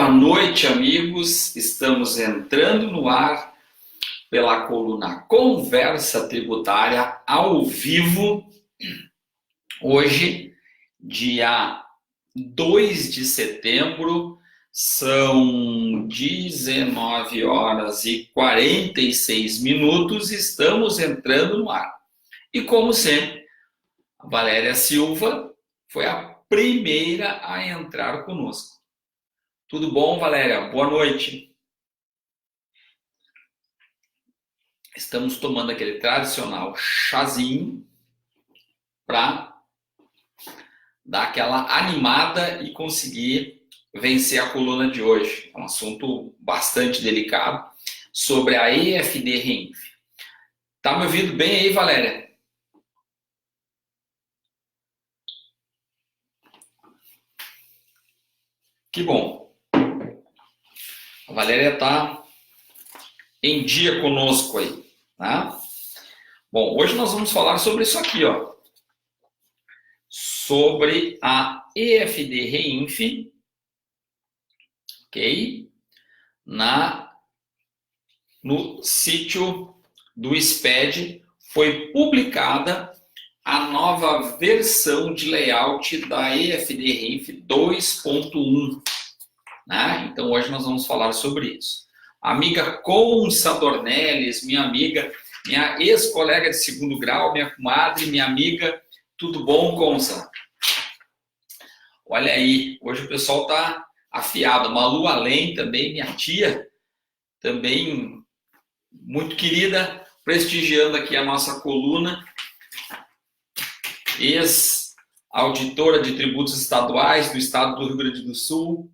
Boa noite, amigos. Estamos entrando no ar pela coluna Conversa Tributária ao vivo. Hoje, dia 2 de setembro, são 19 horas e 46 minutos. Estamos entrando no ar. E como sempre, a Valéria Silva foi a primeira a entrar conosco. Tudo bom, Valéria? Boa noite. Estamos tomando aquele tradicional chazinho para dar aquela animada e conseguir vencer a coluna de hoje. É um assunto bastante delicado sobre a EFD Reinf. Tá me ouvindo bem aí, Valéria? Que bom. A Valéria está em dia conosco aí, tá? Bom, hoje nós vamos falar sobre isso aqui, ó. Sobre a EFD Reinf, ok? No sítio do SPED foi publicada a nova versão de layout da EFD Reinf 2.1. Né? Então hoje nós vamos falar sobre isso. A amiga Consa Dornelles, minha amiga, minha ex-colega de segundo grau, minha comadre, minha amiga, tudo bom, Consa? Olha aí, hoje o pessoal tá afiado. Malu Além também, minha tia, também muito querida, prestigiando aqui a nossa coluna, ex-auditora de tributos estaduais do estado do Rio Grande do Sul.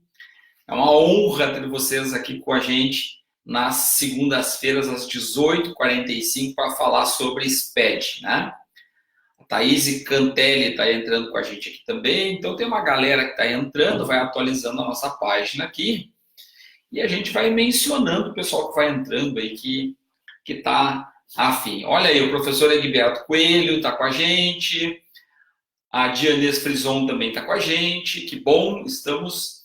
É uma honra ter vocês aqui com a gente nas segundas-feiras às 18h45 para falar sobre SPED, né? A Thaís Cantelli está entrando com a gente aqui também. Então tem uma galera que está entrando, vai atualizando a nossa página aqui e a gente vai mencionando o pessoal que vai entrando aí que está afim. Olha aí, o professor Egberto Coelho está com a gente, a Dianês Frison também está com a gente. Que bom, estamos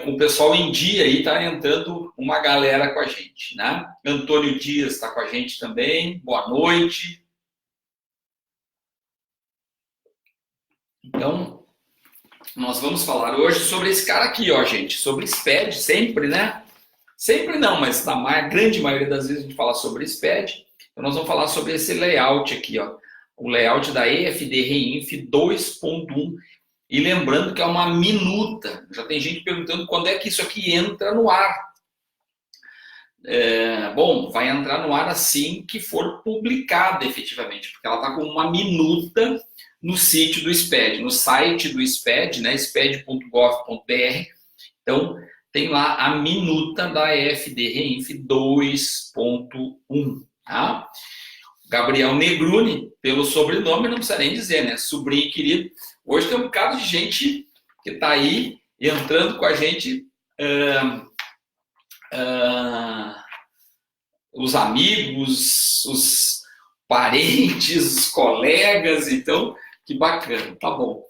com o pessoal em dia aí, tá entrando uma galera com a gente, né? Antônio Dias está com a gente também, boa noite. Então, nós vamos falar hoje sobre esse cara aqui, ó, gente, sobre SPED, sempre, né? Sempre não, mas na grande maioria das vezes a gente fala sobre SPED. Então, nós vamos falar sobre esse layout aqui, ó, o layout da EFD Reinf 2.1. E lembrando que é uma minuta. Já tem gente perguntando quando é que isso aqui entra no ar. Bom, vai entrar no ar assim que for publicada efetivamente, porque ela está com uma minuta no sítio do SPED, no site do SPED, né, sped.gov.br. Então, tem lá a minuta da EFD Reinf 2.1. Tá? Gabriel Negruni, pelo sobrenome, não precisa nem dizer, né? Sobrinho querido. Hoje tem um bocado de gente que está aí entrando com a gente, os amigos, os parentes, os colegas, então, que bacana, tá bom.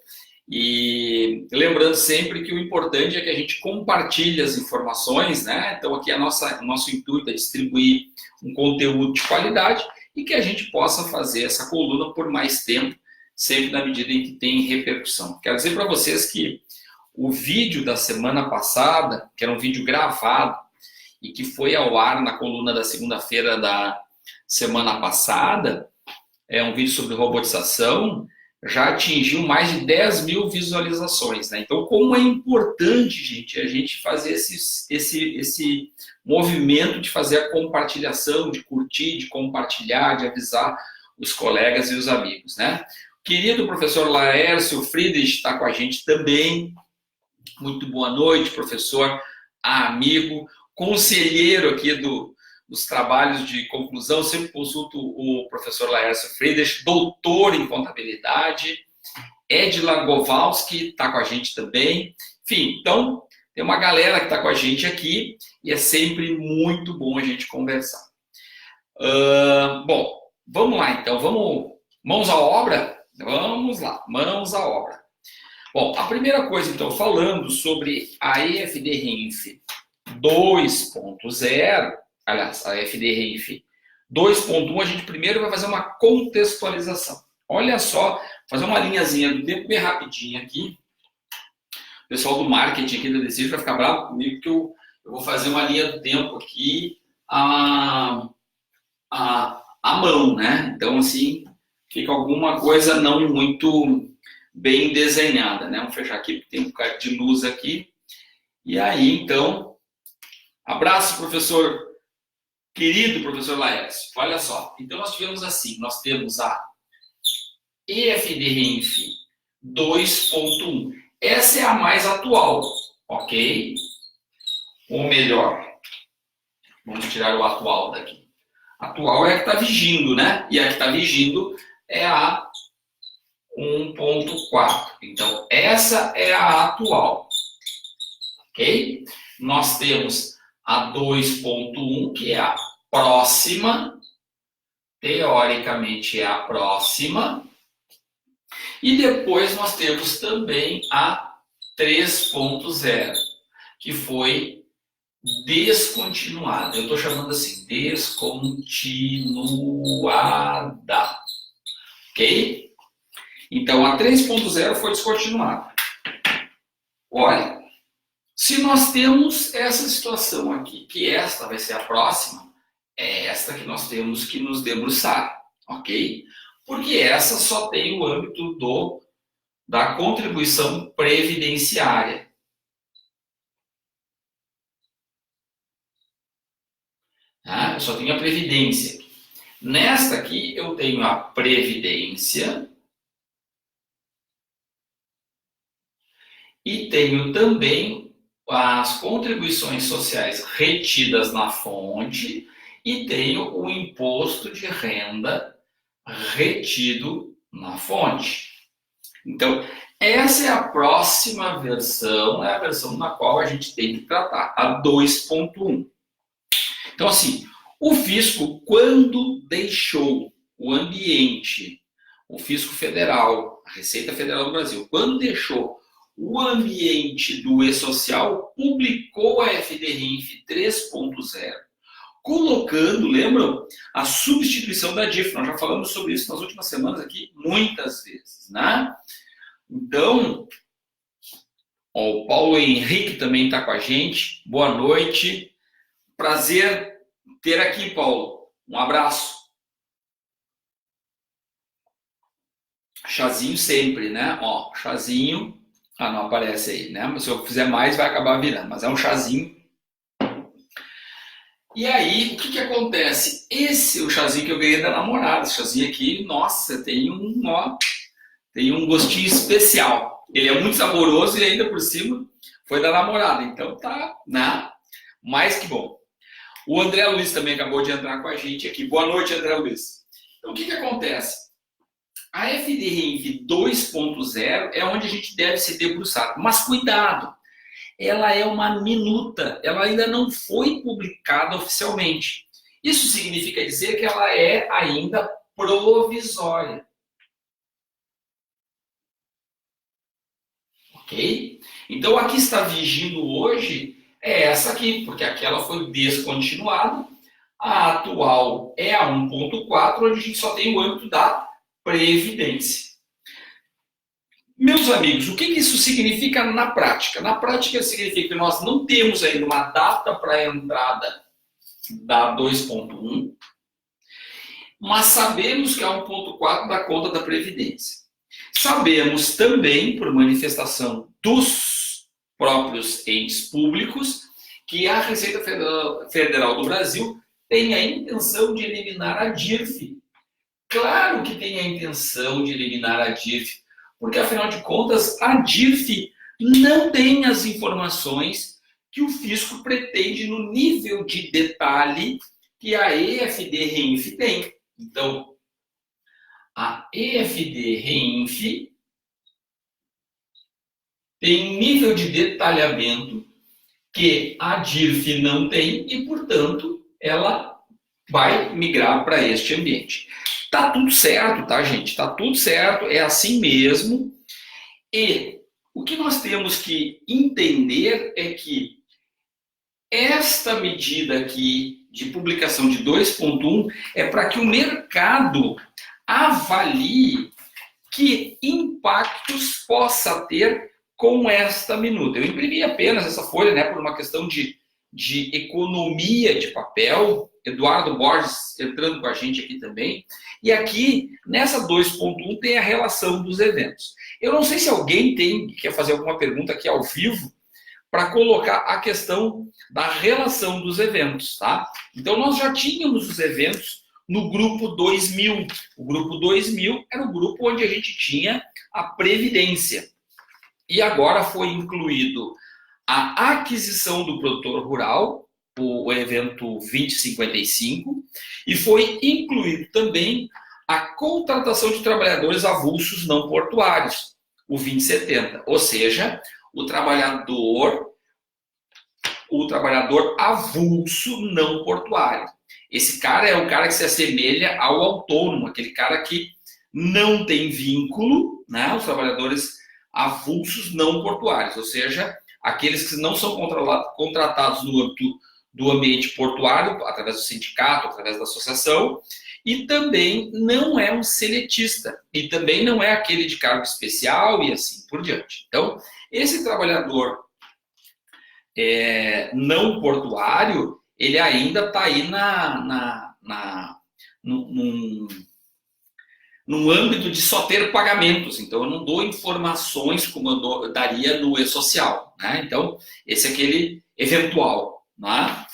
E lembrando sempre que o importante é que a gente compartilhe as informações, né? Então aqui o nosso intuito é distribuir um conteúdo de qualidade e que a gente possa fazer essa coluna por mais tempo, sempre na medida em que tem repercussão. Quero dizer para vocês que o vídeo da semana passada, que era um vídeo gravado e que foi ao ar na coluna da segunda-feira da semana passada, é um vídeo sobre robotização, já atingiu mais de 10 mil visualizações, né? Então, como é importante, gente, a gente fazer esse movimento de fazer a compartilhação, de curtir, de compartilhar, de avisar os colegas e os amigos, né? Querido professor Laércio Friedrich está com a gente também. Muito boa noite, professor, amigo, conselheiro aqui dos trabalhos de conclusão. Sempre consulto o professor Laércio Friedrich, doutor em contabilidade. Edila Gowalski está com a gente também. Enfim, então, tem uma galera que está com a gente aqui e é sempre muito bom a gente conversar. Bom, vamos lá então, mãos à obra? Vamos lá, mãos à obra. Bom, a primeira coisa, então, falando sobre a EFD-RENF 2.0, aliás, a EFD-RENF 2.1, a gente primeiro vai fazer uma contextualização. Olha só, fazer uma linhazinha do tempo bem rapidinho aqui. O pessoal do marketing aqui da Decide vai ficar bravo comigo, que eu vou fazer uma linha do tempo aqui à mão, né? Então, assim, fica alguma coisa não muito bem desenhada, né? Vamos fechar aqui, porque tem um bocado de luz aqui. E aí, então, abraço, professor, querido professor Laércio. Olha só, então nós tivemos assim, nós temos a EFD-RENF 2.1. Essa é a mais atual, ok? Ou melhor, vamos tirar o atual daqui. Atual é a que está vigindo, né? E a que está vigindo é a 1.4. Então, essa é a atual, ok? Nós temos a 2.1, que é a próxima, teoricamente é a próxima, e depois nós temos também a 3.0, que foi descontinuada. Eu estou chamando assim, descontinuada, ok? Então, a 3.0 foi descontinuada. Olha, se nós temos essa situação aqui, que esta vai ser a próxima, é esta que nós temos que nos debruçar, ok? Porque essa só tem o âmbito da contribuição previdenciária. Tá? Eu só tenho a previdência. Nesta aqui, eu tenho a previdência e tenho também as contribuições sociais retidas na fonte e tenho o imposto de renda retido na fonte. Então, essa é a próxima versão, é a versão na qual a gente tem que tratar, a 2.1. Então, assim, o fisco, quando deixou o ambiente, o fisco federal, a Receita Federal do Brasil, quando deixou o ambiente do E-Social, publicou a FD-RENF 3.0, colocando, lembram, a substituição da DIF. Nós já falamos sobre isso nas últimas semanas aqui, muitas vezes, né? Então, ó, o Paulo Henrique também está com a gente. Boa noite. Prazer ter aqui, Paulo. Um abraço. Chazinho sempre, né? Ó, chazinho. Ah, não aparece aí, né? Mas se eu fizer mais, vai acabar virando. Mas é um chazinho. E aí, o que acontece? Esse é o chazinho que eu ganhei da namorada. Esse chazinho aqui, nossa, tem um gostinho especial. Ele é muito saboroso e ainda por cima foi da namorada. Então tá, né? Mais que bom. O André Luiz também acabou de entrar com a gente aqui. Boa noite, André Luiz. Então, o que acontece? A FD-RENF 2.0 é onde a gente deve se debruçar. Mas cuidado, ela é uma minuta, ela ainda não foi publicada oficialmente. Isso significa dizer que ela é ainda provisória. Ok? Então, a que está vigindo hoje é essa aqui, porque aquela foi descontinuada. A atual é a 1.4, onde a gente só tem o âmbito da previdência. Meus amigos, o que isso significa na prática? Na prática significa que nós não temos ainda uma data para a entrada da 2.1, mas sabemos que a 1.4 dá conta da previdência. Sabemos também, por manifestação dos próprios entes públicos, que a Receita Federal do Brasil tem a intenção de eliminar a DIRF. Claro que tem a intenção de eliminar a DIRF, porque, afinal de contas, a DIRF não tem as informações que o fisco pretende no nível de detalhe que a EFD-RENF tem. Então, a EFD-RENF tem um nível de detalhamento que a DIRF não tem e, portanto, ela vai migrar para este ambiente. Tá tudo certo, tá, gente? Tá tudo certo, é assim mesmo. E O que nós temos que entender é que esta medida aqui de publicação de 2.1 é para que o mercado avalie que impactos possa ter com esta minuta. Eu imprimi apenas essa folha, né, por uma questão de economia de papel. Eduardo Borges entrando com a gente aqui também. E aqui, nessa 2.1, tem a relação dos eventos. Eu não sei se alguém quer fazer alguma pergunta aqui ao vivo para colocar a questão da relação dos eventos, tá? Então, nós já tínhamos os eventos no grupo 2000. O grupo 2000 era o grupo onde a gente tinha a previdência. E agora foi incluído a aquisição do produtor rural, o evento 2055, e foi incluído também a contratação de trabalhadores avulsos não portuários, o 2070. Ou seja, o trabalhador avulso não portuário. Esse cara é o cara que se assemelha ao autônomo, aquele cara que não tem vínculo, né? Os trabalhadores avulsos não portuários, ou seja, aqueles que não são contratados no âmbito do ambiente portuário, através do sindicato, através da associação, e também não é um seletista, e também não é aquele de cargo especial e assim por diante. Então, esse trabalhador não portuário, ele ainda está aí num âmbito de só ter pagamentos. Então, eu não dou informações como eu daria no e-social, né? Então, esse é aquele eventual, né?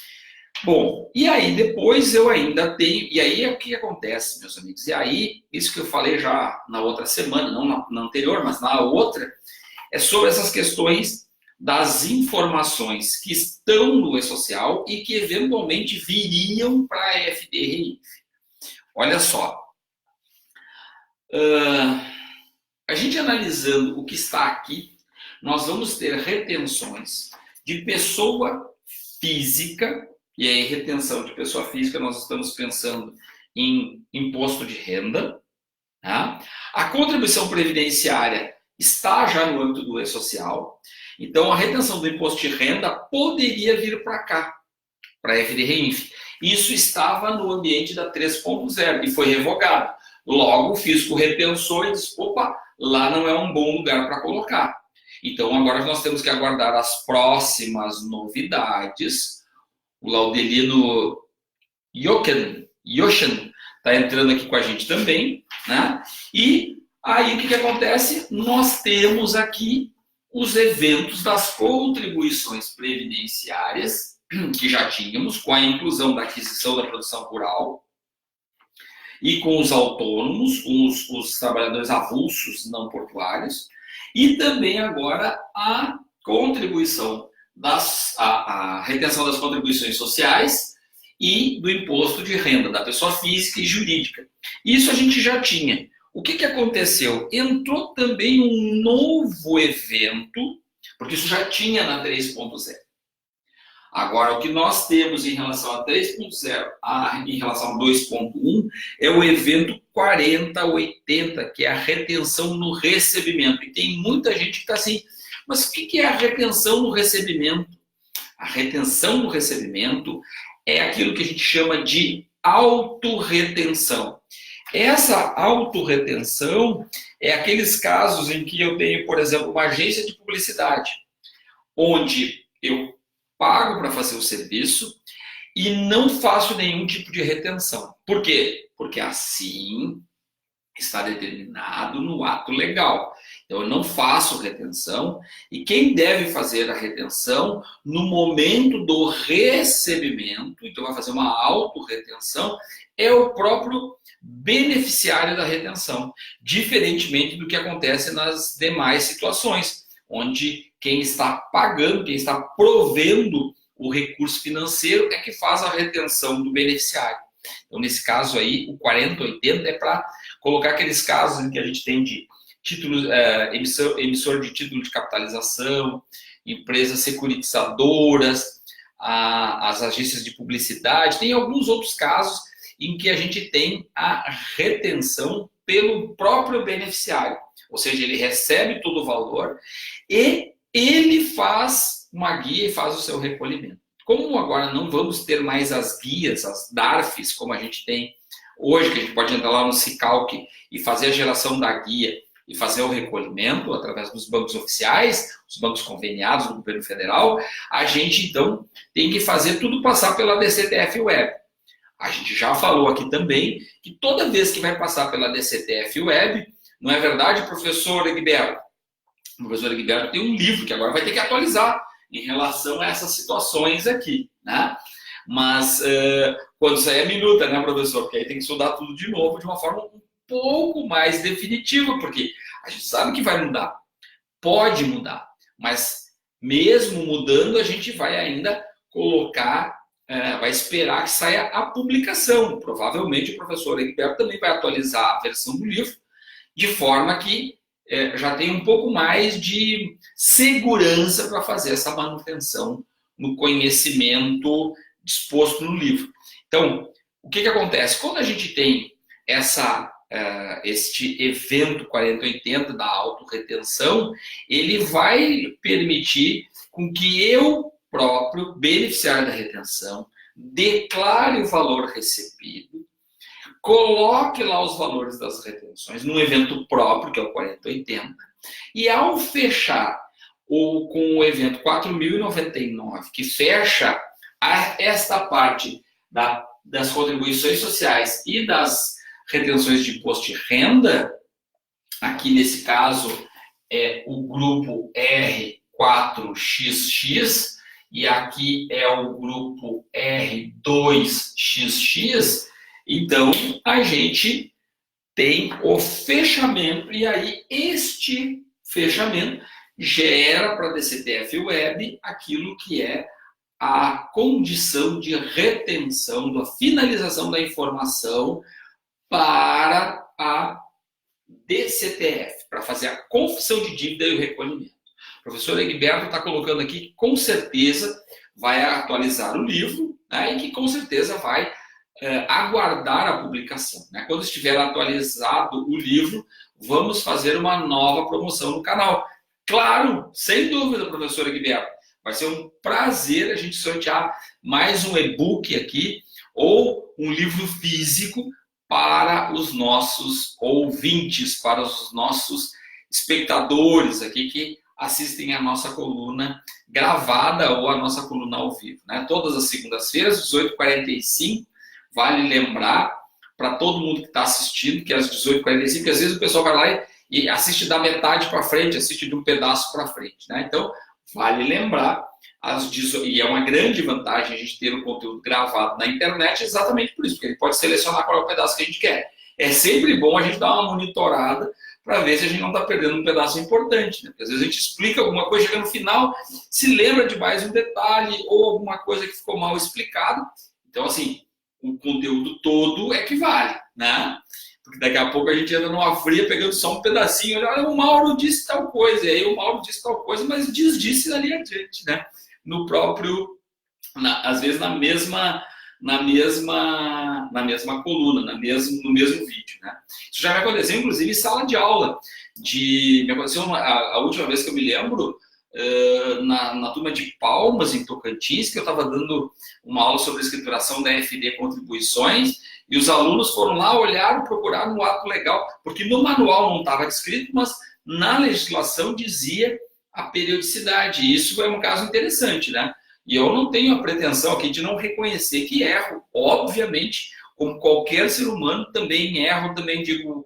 Bom, e aí depois eu ainda tenho... E aí o que acontece, meus amigos? E aí, isso que eu falei já na outra semana, não na anterior, mas na outra, é sobre essas questões das informações que estão no e-social e que eventualmente viriam para a FDRI. Olha só. A gente analisando o que está aqui, nós vamos ter retenções de pessoa física, e aí retenção de pessoa física nós estamos pensando em imposto de renda, tá? A contribuição previdenciária está já no âmbito do e-social, então a retenção do imposto de renda poderia vir para cá, para a FDRINF. Isso estava no ambiente da 3.0 e foi revogado. Logo, o fisco repensou e disse, opa, lá não é um bom lugar para colocar. Então, agora nós temos que aguardar as próximas novidades. O Laudelino Yoshen está entrando aqui com a gente também, né? E aí, o que acontece? Nós temos aqui os eventos das contribuições previdenciárias, que já tínhamos, com a inclusão da aquisição da produção rural, e com os autônomos, os trabalhadores avulsos não portuários, e também agora a contribuição, a retenção das contribuições sociais e do imposto de renda da pessoa física e jurídica. Isso a gente já tinha. O que aconteceu? Entrou também um novo evento, porque isso já tinha na 3.0. Agora, o que nós temos em relação a 3.0 em relação a 2.1 é o evento 4080, que é a retenção no recebimento. E tem muita gente que está assim, mas o que é a retenção no recebimento? A retenção no recebimento é aquilo que a gente chama de autorretenção. Essa autorretenção é aqueles casos em que eu tenho, por exemplo, uma agência de publicidade, onde eu pago para fazer o serviço e não faço nenhum tipo de retenção. Por quê? Porque assim está determinado no ato legal. Então, eu não faço retenção e quem deve fazer a retenção no momento do recebimento, então vai fazer uma autorretenção, é o próprio beneficiário da retenção, diferentemente do que acontece nas demais situações, onde quem está pagando, quem está provendo o recurso financeiro é que faz a retenção do beneficiário. Então, nesse caso aí, o 4080 é para colocar aqueles casos em que a gente tem de títulos, emissor de título de capitalização, empresas securitizadoras, as agências de publicidade, tem alguns outros casos em que a gente tem a retenção pelo próprio beneficiário. ou seja, ele recebe todo o valor e ele faz uma guia e faz o seu recolhimento. Como agora não vamos ter mais as guias, as DARFs, como a gente tem hoje, que a gente pode entrar lá no Cicalc e fazer a geração da guia e fazer o recolhimento através dos bancos oficiais, os bancos conveniados do governo federal, a gente então tem que fazer tudo passar pela DCTF Web. A gente já falou aqui também que toda vez que vai passar pela DCTF Web, não é verdade, professor Egberto? O professor Egberto tem um livro que agora vai ter que atualizar em relação a essas situações aqui, né? Mas quando sair é minuta, né, professor? Porque aí tem que estudar tudo de novo de uma forma um pouco mais definitiva, porque a gente sabe que vai mudar, pode mudar, mas mesmo mudando, a gente vai ainda colocar, vai esperar que saia a publicação. Provavelmente o professor Egberto também vai atualizar a versão do livro, de forma que já tem um pouco mais de segurança para fazer essa manutenção no conhecimento disposto no livro. Então, o que acontece? Quando a gente tem este evento 4080 da autorretenção, ele vai permitir com que eu próprio, beneficiário da retenção, declare o valor recebido, coloque lá os valores das retenções num evento próprio, que é o 4080, e ao fechar com o evento 4.099, que fecha esta parte das contribuições sociais e das retenções de imposto de renda, aqui nesse caso é o grupo R4XX, e aqui é o grupo R2XX, então a gente tem o fechamento, e aí este fechamento gera para a DCTF Web aquilo que é a condição de retenção, da finalização da informação para a DCTF, para fazer a confissão de dívida e o recolhimento. O professor Egberto está colocando aqui que com certeza vai atualizar o livro, né, e que com certeza vai aguardar a publicação. Né? Quando estiver atualizado o livro, vamos fazer uma nova promoção no canal. Claro, sem dúvida, professor Egberto. Vai ser um prazer a gente sortear mais um e-book aqui ou um livro físico para os nossos ouvintes, para os nossos espectadores aqui que assistem a nossa coluna gravada ou a nossa coluna ao vivo. Né? Todas as segundas-feiras, 18h45, vale lembrar para todo mundo que está assistindo que às 18h45, às vezes o pessoal vai lá e assiste da metade para frente, assiste de um pedaço para frente. Né? Então, vale lembrar, e é uma grande vantagem a gente ter o conteúdo gravado na internet exatamente por isso, porque ele pode selecionar qual é o pedaço que a gente quer. É sempre bom a gente dar uma monitorada para ver se a gente não está perdendo um pedaço importante. Né? Porque às vezes a gente explica alguma coisa, chega no final, se lembra de mais um detalhe ou alguma coisa que ficou mal explicado. Então, assim, o conteúdo todo é que vale, né? Porque daqui a pouco a gente entra numa fria pegando só um pedacinho. Olha, o Mauro disse tal coisa, e aí o Mauro disse tal coisa, mas disse ali adiante, né? No próprio, às vezes na mesma coluna, no mesmo vídeo, né? Isso já me aconteceu, inclusive, em sala de aula. Me aconteceu a última vez que eu me lembro, na turma de Palmas, em Tocantins, que eu estava dando uma aula sobre escrituração da FD Contribuições, e os alunos foram lá, olharam, procuraram no ato legal, porque no manual não estava descrito, mas na legislação dizia a periodicidade. E isso é um caso interessante, né? E eu não tenho a pretensão aqui de não reconhecer que erro. Obviamente, como qualquer ser humano, também erro, também digo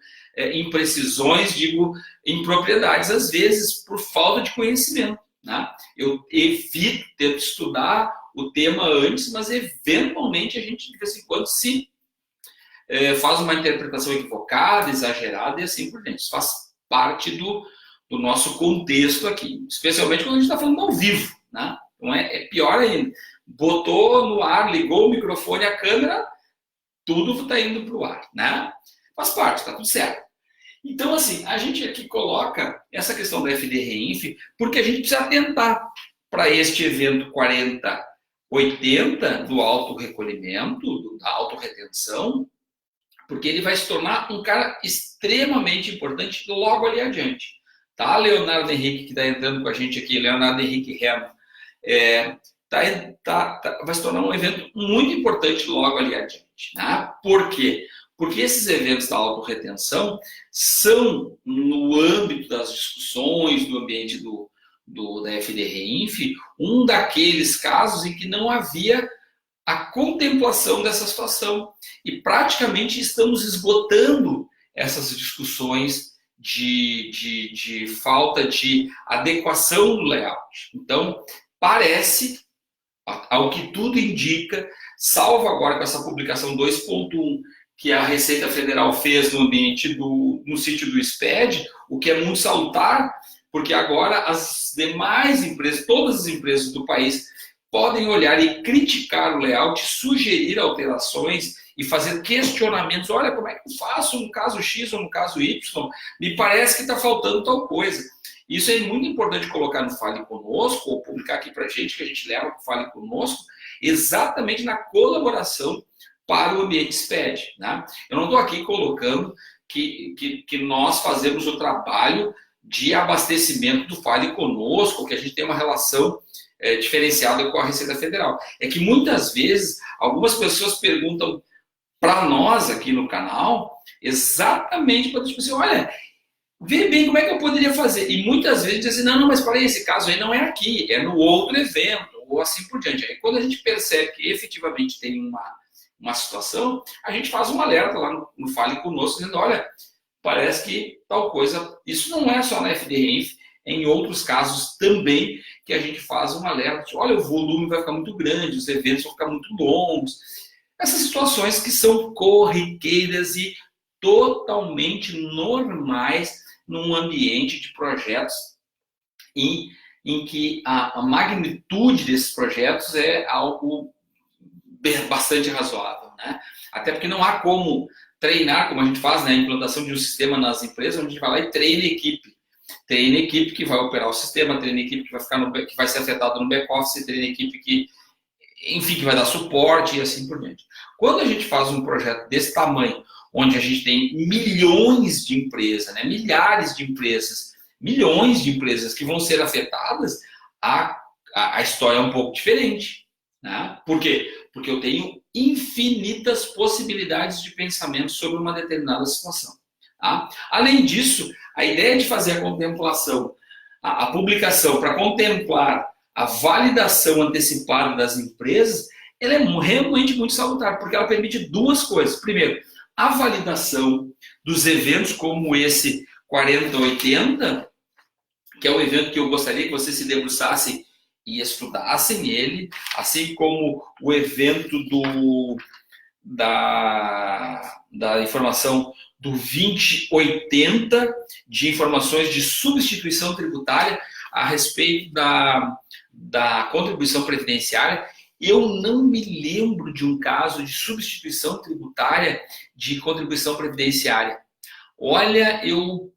imprecisões, digo impropriedades, às vezes por falta de conhecimento. Né? Eu evito ter de estudar o tema antes, mas eventualmente a gente, de vez em quando, faz uma interpretação equivocada, exagerada e assim por diante. Isso faz parte do nosso contexto aqui, especialmente quando a gente está falando ao vivo. Né? Então é pior ainda. Botou no ar, ligou o microfone, a câmera, tudo está indo para o ar. Né? Faz parte, está tudo certo. Então, assim, a gente aqui coloca essa questão da FD Reinf porque a gente precisa atentar para este evento 4080 do autorrecolhimento, da autorretenção, porque ele vai se tornar um cara extremamente importante logo ali adiante. Tá, Leonardo Henrique, que está entrando com a gente aqui, Leonardo Henrique Remo, vai se tornar um evento muito importante logo ali adiante. Né? Por quê? Porque esses eventos da autorretenção são, no âmbito das discussões, do ambiente da FDRINF, um daqueles casos em que não havia a contemplação dessa situação. E praticamente estamos esgotando essas discussões de falta de adequação do layout. Então, parece, ao que tudo indica, salvo agora com essa publicação 2.1 que a Receita Federal fez no ambiente no sítio do SPED, o que é muito salutar, porque agora as demais empresas, todas as empresas do país, podem olhar e criticar o layout, sugerir alterações e fazer questionamentos. Olha, como é que eu faço no caso X ou no caso Y? Me parece que está faltando tal coisa. Isso é muito importante colocar no Fale Conosco, ou publicar aqui para a gente, que a gente leva para o Fale Conosco, exatamente na colaboração para o ambiente SPED. Né? Eu não estou aqui colocando que nós fazemos o trabalho de abastecimento do Fale Conosco, que a gente tem uma relação diferenciada com a Receita Federal. É que muitas vezes algumas pessoas perguntam para nós aqui no canal exatamente para tipo assim, olha, vê bem como é que eu poderia fazer. E muitas vezes dizem assim, não, mas para esse caso aí não é aqui, é no outro evento, ou assim por diante. Aí quando a gente percebe que efetivamente tem uma situação, a gente faz um alerta lá no Fale Conosco, dizendo, olha, parece que tal coisa, isso não é só na FDRINF, em outros casos também, que a gente faz um alerta, de, olha, o volume vai ficar muito grande, os eventos vão ficar muito longos. Essas situações que são corriqueiras e totalmente normais num ambiente de projetos em que a magnitude desses projetos é algo bastante razoável. Né? Até porque não há como treinar, como a gente faz, né, a implantação de um sistema nas empresas, onde a gente vai lá e treina a equipe. Treina a equipe que vai operar o sistema, treina a equipe que vai ser afetada no back-office, treina a equipe que, enfim, que vai dar suporte e assim por diante. Quando a gente faz um projeto desse tamanho, onde a gente tem milhões de empresas, né, milhares de empresas, milhões de empresas que vão ser afetadas, a história é um pouco diferente. Né? Por quê? Porque eu tenho infinitas possibilidades de pensamento sobre uma determinada situação. Tá? Além disso, a ideia de fazer a contemplação, a publicação para contemplar a validação antecipada das empresas, ela é realmente muito salutar, porque ela permite duas coisas. Primeiro, a validação dos eventos como esse 4080, que é um evento que eu gostaria que você se debruçasse e estudassem ele, assim como o evento da informação do 2080, de informações de substituição tributária a respeito da contribuição previdenciária. Eu não me lembro de um caso de substituição tributária de contribuição previdenciária. Olha, eu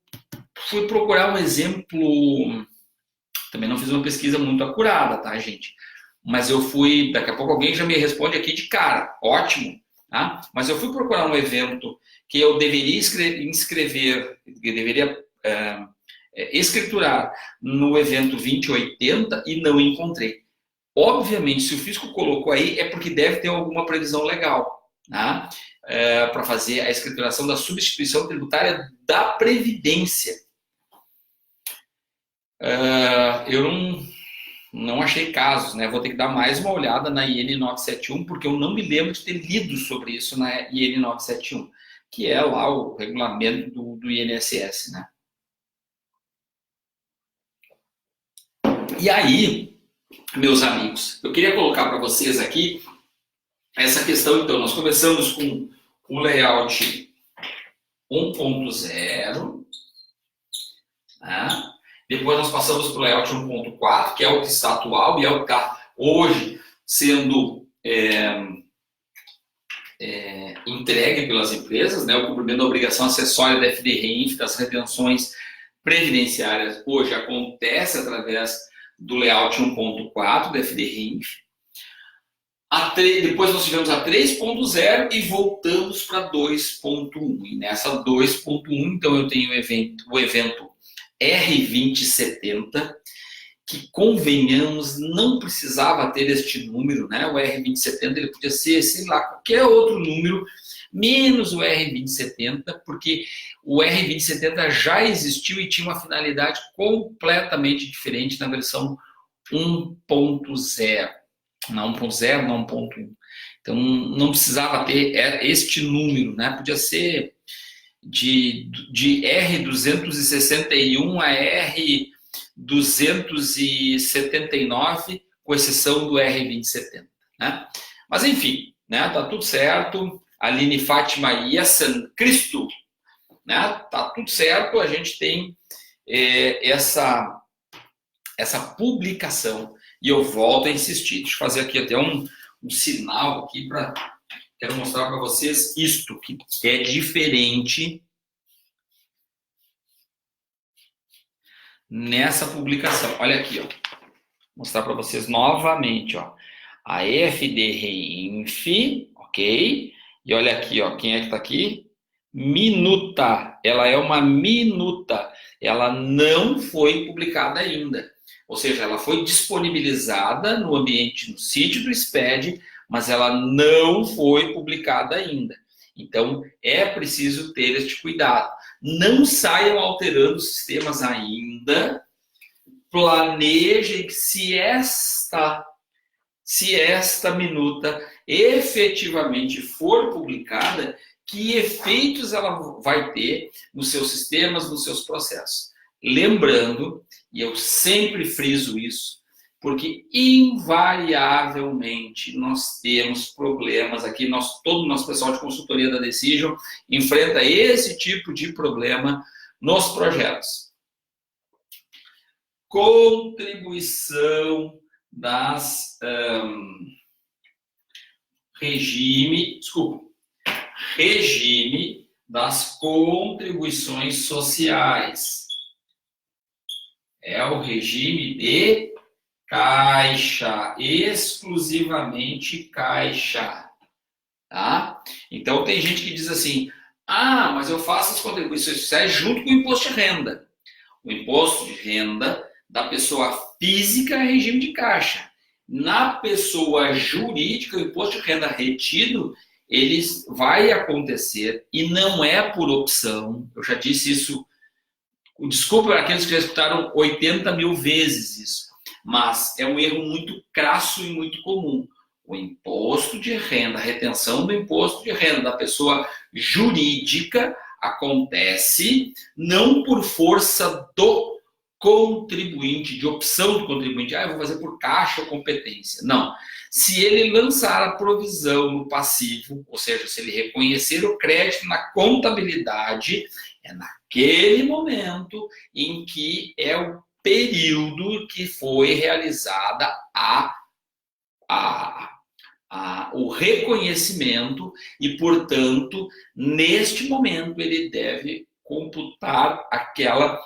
fui procurar um exemplo, também não fiz uma pesquisa muito acurada, tá, gente? Mas eu fui, daqui a pouco alguém já me responde aqui de cara, ótimo, tá? Mas eu fui procurar um evento que eu deveria escriturar no evento 2080 e não encontrei. Obviamente, se o fisco colocou aí, é porque deve ter alguma previsão legal, né? Para fazer a escrituração da substituição tributária da Previdência. Eu não achei casos, né? Vou ter que dar mais uma olhada na IN 971, porque eu não me lembro de ter lido sobre isso na IN 971, que é lá o regulamento do INSS, né? E aí, meus amigos, eu queria colocar para vocês aqui essa questão. Então, nós começamos com o layout 1.0, né? Depois nós passamos para o layout 1.4, que é o que está atual e é o que está hoje sendo entregue pelas empresas, né? O cumprimento da obrigação acessória da FDRINF, das retenções previdenciárias, hoje acontece através do layout 1.4 da FDRINF. Depois nós tivemos a 3.0 e voltamos para 2.1. E nessa 2.1, então eu tenho o evento R2070, que, convenhamos, não precisava ter este número, né? O R2070 ele podia ser, sei lá, qualquer outro número, menos o R2070, porque o R2070 já existiu e tinha uma finalidade completamente diferente na versão 1.0. Na 1.0, na 1.1. Então, não precisava ter este número, né? Podia ser de R261 a R279, com exceção do R2070, né? Mas, enfim, né? Tá tudo certo. Aline Fátima Yassan Cristo, né? Tá tudo certo. A gente tem essa publicação. E eu volto a insistir. Deixa eu fazer aqui até um sinal aqui para... Quero mostrar para vocês isto, que é diferente nessa publicação. Olha aqui, ó. Vou mostrar para vocês novamente, ó. A EFD Reinf, ok? E olha aqui, ó. Quem é que está aqui? Minuta. Ela é uma minuta. Ela não foi publicada ainda. Ou seja, ela foi disponibilizada no ambiente, no sítio do SPED, mas ela não foi publicada ainda. Então, é preciso ter este cuidado. Não saiam alterando os sistemas ainda. Planejem que se esta minuta efetivamente for publicada, que efeitos ela vai ter nos seus sistemas, nos seus processos. Lembrando, e eu sempre friso isso, porque invariavelmente nós temos problemas aqui, todo o nosso pessoal de consultoria da Decision enfrenta esse tipo de problema nos projetos. Contribuição das regime das contribuições sociais. É o regime de caixa, exclusivamente caixa, tá? Então tem gente que diz assim, mas eu faço as contribuições sociais junto com o imposto de renda. O imposto de renda da pessoa física é regime de caixa. Na pessoa jurídica, o imposto de renda retido, ele vai acontecer e não é por opção. Eu já disse isso. Desculpa para aqueles que já escutaram 80 mil vezes isso, mas é um erro muito crasso e muito comum. O imposto de renda, a retenção do imposto de renda da pessoa jurídica acontece não por força do contribuinte, de opção do contribuinte. Eu vou fazer por caixa ou competência. Não. Se ele lançar a provisão no passivo, ou seja, se ele reconhecer o crédito na contabilidade, é naquele momento em que é o período que foi realizada o reconhecimento e, portanto, neste momento ele deve computar aquela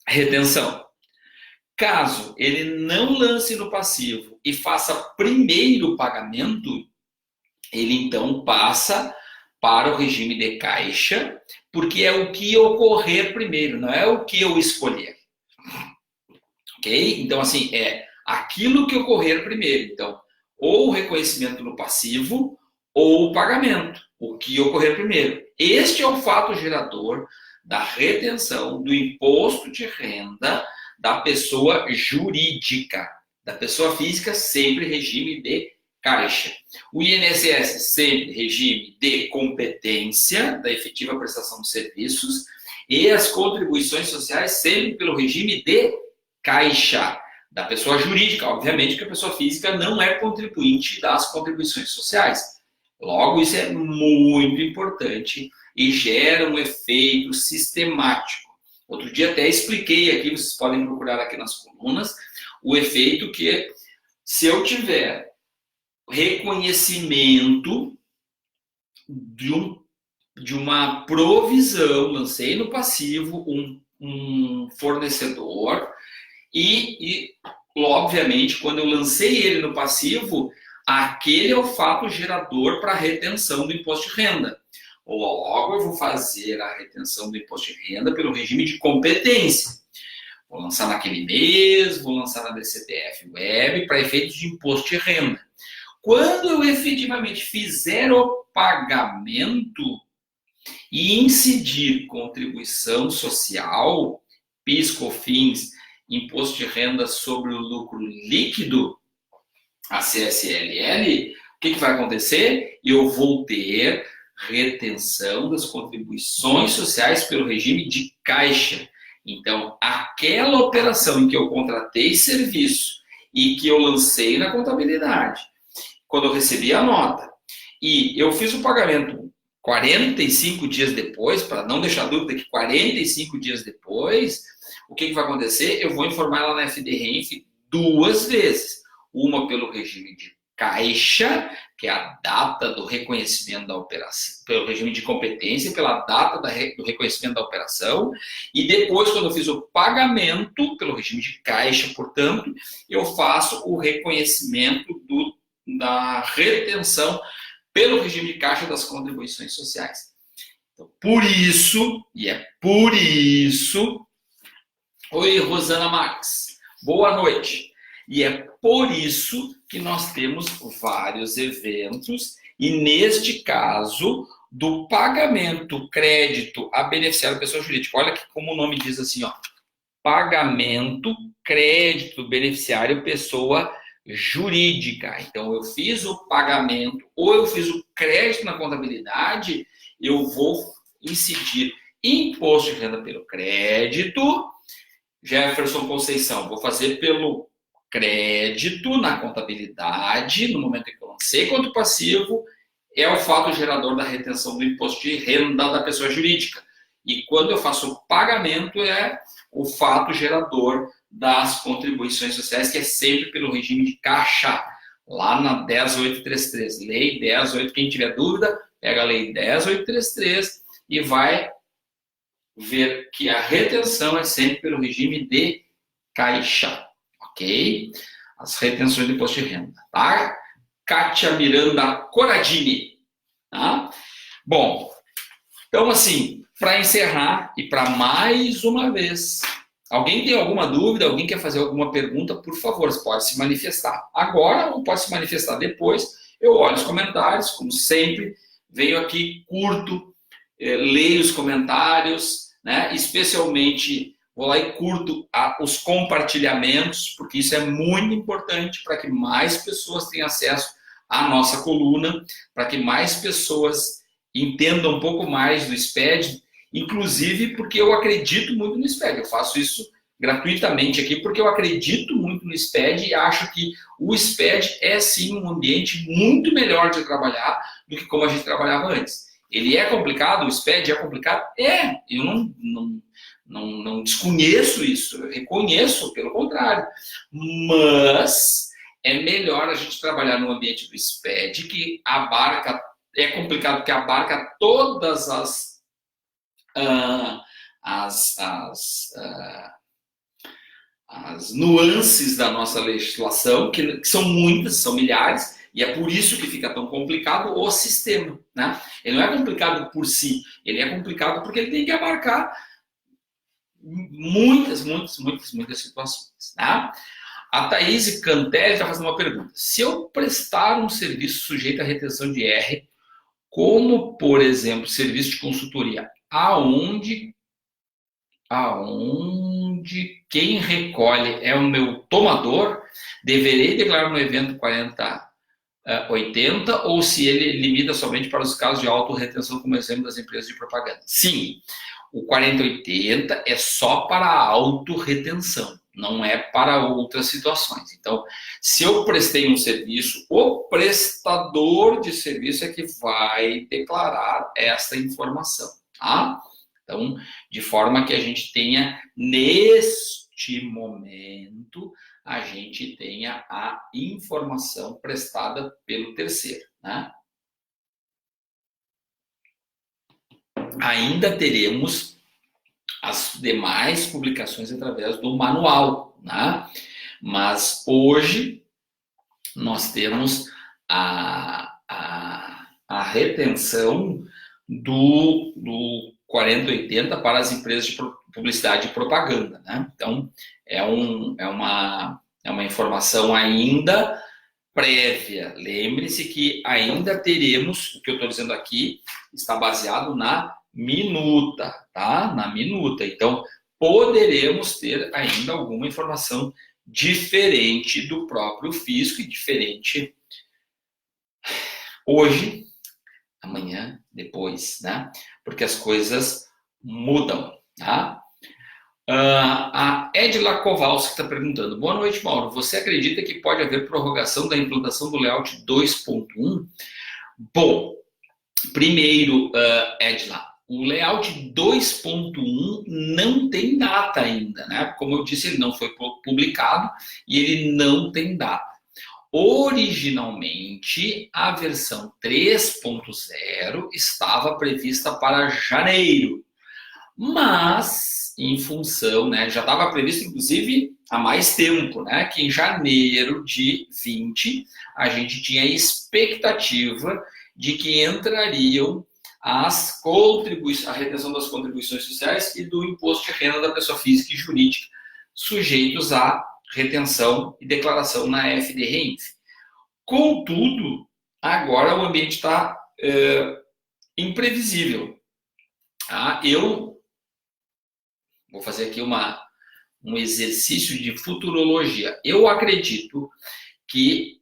retenção. Caso ele não lance no passivo e faça primeiro o pagamento, ele então passa para o regime de caixa, porque é o que ocorrer primeiro, não é o que eu escolher. Ok? Então, assim, é aquilo que ocorrer primeiro. Então, ou o reconhecimento no passivo, ou o pagamento, o que ocorrer primeiro. Este é o fato gerador da retenção do imposto de renda da pessoa jurídica. Da pessoa física, sempre regime de caixa. O INSS, sempre regime de competência, da efetiva prestação de serviços, e as contribuições sociais, sempre pelo regime de caixa, da pessoa jurídica. Obviamente que a pessoa física não é contribuinte das contribuições sociais. Logo, isso é muito importante e gera um efeito sistemático. Outro dia até expliquei aqui, vocês podem procurar aqui nas colunas, o efeito que, se eu tiver reconhecimento de uma provisão, lancei no passivo um fornecedor e, obviamente, quando eu lancei ele no passivo, aquele é o fato gerador para a retenção do imposto de renda. Ou logo eu vou fazer a retenção do imposto de renda pelo regime de competência. Vou lançar naquele mês, vou lançar na DCTF Web para efeitos de imposto de renda. Quando eu efetivamente fizer o pagamento e incidir contribuição social, PIS, COFINS, imposto de renda sobre o lucro líquido, a CSLL, o que vai acontecer? Eu vou ter retenção das contribuições sociais pelo regime de caixa. Então, aquela operação em que eu contratei serviço e que eu lancei na contabilidade, quando eu recebi a nota, e eu fiz o pagamento 45 dias depois, para não deixar dúvida que 45 dias depois, o que vai acontecer? Eu vou informar ela na FDRENF 2 vezes. Uma pelo regime de caixa, que é a data do reconhecimento da operação, pelo regime de competência, pela data do reconhecimento da operação, e depois, quando eu fiz o pagamento, pelo regime de caixa, portanto, eu faço o reconhecimento da retenção pelo regime de caixa das contribuições sociais. Então, por isso, e é por isso... Oi, Rosana Max, boa noite. E é por isso que nós temos vários eventos, e neste caso, do pagamento crédito a beneficiário pessoa jurídica. Olha que como o nome diz assim, ó, pagamento crédito beneficiário pessoa jurídica. Então, eu fiz o pagamento ou eu fiz o crédito na contabilidade, eu vou incidir imposto de renda pelo crédito. Jefferson Conceição, vou fazer pelo crédito na contabilidade, no momento em que eu lancei contra o passivo, é o fato gerador da retenção do imposto de renda da pessoa jurídica. E quando eu faço o pagamento, é o fato gerador das contribuições sociais, que é sempre pelo regime de caixa, lá na 10.833. Lei 10.8, quem tiver dúvida, pega a Lei 10.833 e vai ver que a retenção é sempre pelo regime de caixa, ok? As retenções do imposto de renda, tá? Kátia Miranda Coradini, tá? Bom, então assim, para encerrar e para mais uma vez, alguém tem alguma dúvida, alguém quer fazer alguma pergunta, por favor, você pode se manifestar agora ou pode se manifestar depois. Eu olho os comentários, como sempre, venho aqui, curto, leio os comentários, né? Especialmente vou lá e curto os compartilhamentos, porque isso é muito importante para que mais pessoas tenham acesso à nossa coluna, para que mais pessoas entendam um pouco mais do SPED, inclusive porque eu acredito muito no SPED. Eu faço isso gratuitamente aqui porque eu acredito muito no SPED e acho que o SPED é sim um ambiente muito melhor de trabalhar do que como a gente trabalhava antes. Ele é complicado, o SPED é complicado? É, eu não desconheço isso, eu reconheço, pelo contrário. Mas é melhor a gente trabalhar no ambiente do SPED, que abarca, é complicado porque abarca todas as nuances da nossa legislação, que são muitas, são milhares, e é por isso que fica tão complicado o sistema, né? Ele não é complicado por si, ele é complicado porque ele tem que abarcar muitas situações, né? A Thaís Cantelli está fazendo uma pergunta. Se eu prestar um serviço sujeito à retenção de IR, como, por exemplo, serviço de consultoria, aonde quem recolhe é o meu tomador, deverei declarar no evento 4080 ou se ele limita somente para os casos de autorretenção, como exemplo das empresas de propaganda? Sim, o 4080 é só para a autorretenção, não é para outras situações. Então, se eu prestei um serviço, o prestador de serviço é que vai declarar esta informação, tá? Então, de forma que a gente tenha, neste momento, a gente tenha a informação prestada pelo terceiro, né? Ainda teremos as demais publicações através do manual, né? Mas hoje nós temos a retenção do 40/80 para as empresas de publicidade e propaganda, né? Então, é uma informação ainda prévia. Lembre-se que ainda teremos, o que eu estou dizendo aqui está baseado na minuta, tá? Na minuta. Então, poderemos ter ainda alguma informação diferente do próprio fisco e diferente hoje, amanhã, depois, né? Porque as coisas mudam, tá? A Edila Kowalski está perguntando: boa noite, Mauro. Você acredita que pode haver prorrogação da implantação do layout 2.1? Bom, primeiro, Edila, o layout 2.1 não tem data ainda, né? Como eu disse, ele não foi publicado e ele não tem data. Originalmente, a versão 3.0 estava prevista para janeiro, mas em função, né, já estava previsto inclusive há mais tempo, né, que em janeiro de 20 a gente tinha a expectativa de que entrariam a retenção das contribuições sociais e do imposto de renda da pessoa física e jurídica, sujeitos à retenção e declaração na FDREINF. Contudo, agora o ambiente está imprevisível. Eu vou fazer aqui um exercício de futurologia. Eu acredito que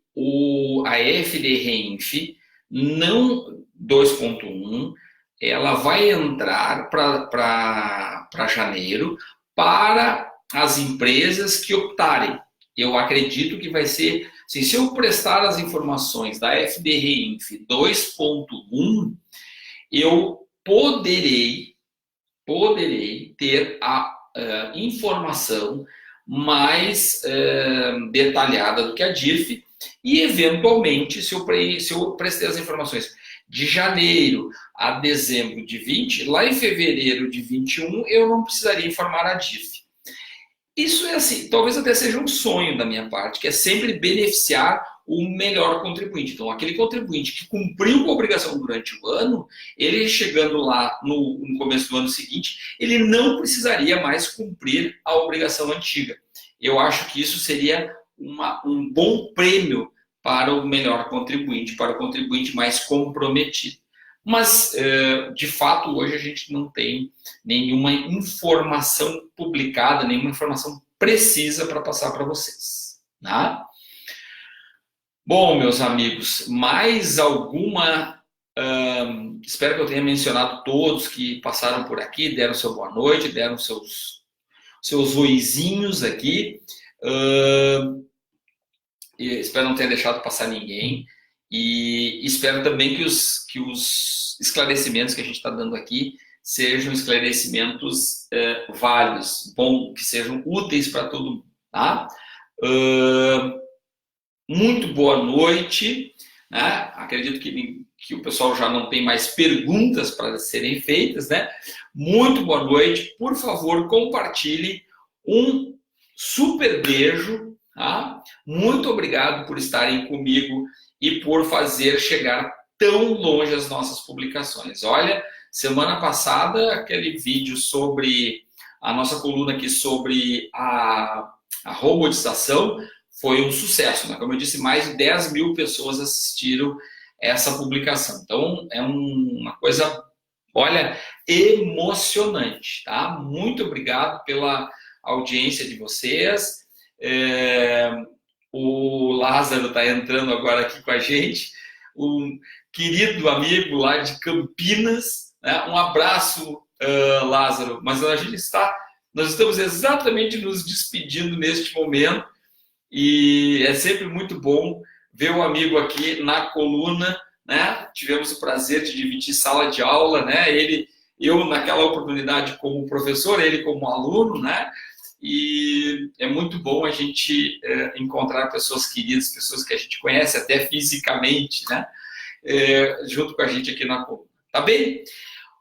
a FDREINF não 2.1, ela vai entrar para janeiro para as empresas que optarem. Eu acredito que vai ser, assim, se eu prestar as informações da FDREINF 2.1, eu poderei ter a informação mais detalhada do que a DIRF e, eventualmente, se eu prestei as informações de janeiro a dezembro de 20, lá em fevereiro de 21, eu não precisaria informar a DIRF. Isso é assim, talvez até seja um sonho da minha parte, que é sempre beneficiar o melhor contribuinte. Então, aquele contribuinte que cumpriu com a obrigação durante o ano, ele chegando lá no começo do ano seguinte, ele não precisaria mais cumprir a obrigação antiga. Eu acho que isso seria um bom prêmio para o melhor contribuinte, para o contribuinte mais comprometido. Mas, de fato, hoje a gente não tem nenhuma informação publicada, nenhuma informação precisa para passar para vocês, tá? Bom, meus amigos, mais alguma... espero que eu tenha mencionado todos que passaram por aqui, deram seu boa noite, deram seus oizinhos aqui. Espero não ter deixado passar ninguém. E espero também que os esclarecimentos que a gente está dando aqui sejam esclarecimentos válidos, que sejam úteis para todo mundo, tá? Muito boa noite, né? Acredito que o pessoal já não tem mais perguntas para serem feitas, né? Muito boa noite. Por favor, compartilhe. Um super beijo, tá? Muito obrigado por estarem comigo e por fazer chegar tão longe as nossas publicações. Olha, semana passada, aquele vídeo sobre a nossa coluna aqui sobre a robotização foi um sucesso, né? Como eu disse, mais de 10 mil pessoas assistiram essa publicação. Então, é uma coisa, olha, emocionante, tá? Muito obrigado pela audiência de vocês. O Lázaro está entrando agora aqui com a gente, um querido amigo lá de Campinas, né? Um abraço, Lázaro, mas nós estamos exatamente nos despedindo neste momento e é sempre muito bom ver o amigo aqui na coluna, né? Tivemos o prazer de dividir sala de aula, né? Eu naquela oportunidade como professor, ele como aluno, né? E é muito bom a gente encontrar pessoas queridas, pessoas que a gente conhece até fisicamente, né? Junto com a gente aqui na coluna. Tá bem?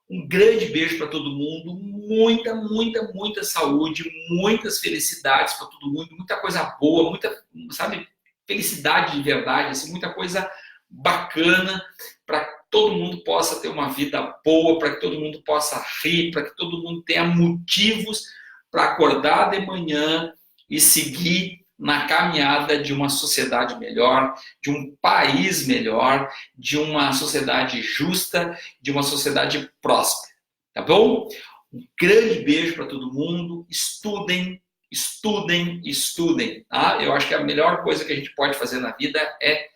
Um grande beijo para todo mundo, muita, muita, muita saúde, muitas felicidades para todo mundo, muita coisa boa, muita, sabe, felicidade de verdade, assim, muita coisa bacana, para que todo mundo possa ter uma vida boa, para que todo mundo possa rir, para que todo mundo tenha motivos para acordar de manhã e seguir na caminhada de uma sociedade melhor, de um país melhor, de uma sociedade justa, de uma sociedade próspera. Tá bom? Um grande beijo para todo mundo. Estudem, estudem, estudem. Tá? Eu acho que a melhor coisa que a gente pode fazer na vida é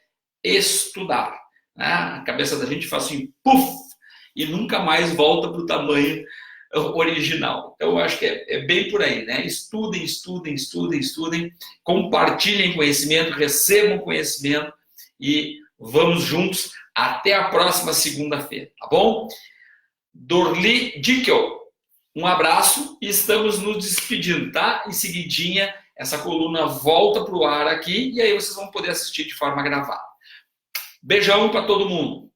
estudar. Né? A cabeça da gente faz assim, puf, e nunca mais volta para o tamanho original. Então, eu acho que é bem por aí, né? Estudem, estudem, estudem, estudem, compartilhem conhecimento, recebam conhecimento e vamos juntos até a próxima segunda-feira, tá bom? Dorli Dickel, um abraço e estamos nos despedindo, tá? Em seguidinha, essa coluna volta para o ar aqui e aí vocês vão poder assistir de forma gravada. Beijão para todo mundo!